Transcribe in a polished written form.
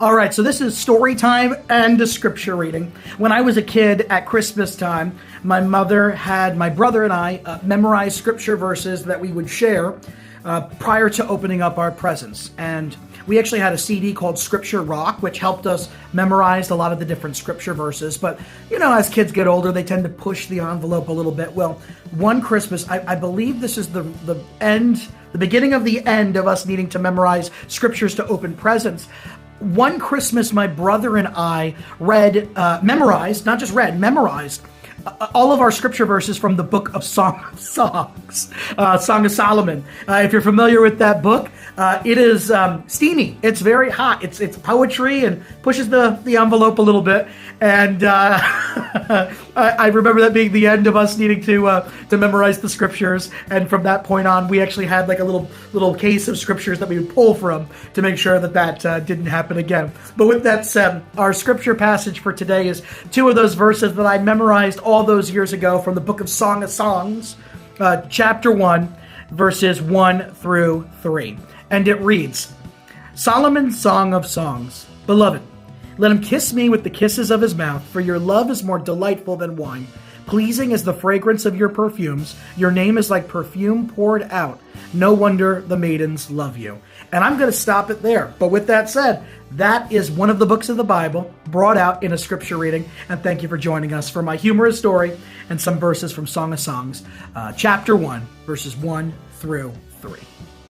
All right, so this is story time and a scripture reading. When I was a kid at Christmas time, my mother had my brother and I memorize scripture verses that we would share prior to opening up our presents. And we actually had a CD called Scripture Rock, which helped us memorize a lot of the different scripture verses. But, you know, as kids get older, they tend to push the envelope a little bit. Well, one Christmas, I believe this is the beginning of the end of us needing to memorize scriptures to open presents. One Christmas, my brother and I memorized all of our scripture verses from the book of Song of Songs, Song of Solomon. If you're familiar with that book, it is steamy. It's very hot. It's poetry and pushes the envelope a little bit. And I remember that being the end of us needing to memorize the scriptures. And from that point on, we actually had like a little case of scriptures that we would pull from to make sure that didn't happen again. But with that said, our scripture passage for today is two of those verses that I memorized all those years ago from the book of Song of Songs, chapter 1, verses 1 through 3. And it reads, Solomon's Song of Songs. Beloved, let him kiss me with the kisses of his mouth, for your love is more delightful than wine. Pleasing is the fragrance of your perfumes. Your name is like perfume poured out. No wonder the maidens love you. And I'm going to stop it there. But with that said, that is one of the books of the Bible brought out in a scripture reading. And thank you for joining us for my humorous story and some verses from Song of Songs, chapter 1, verses 1 through 3.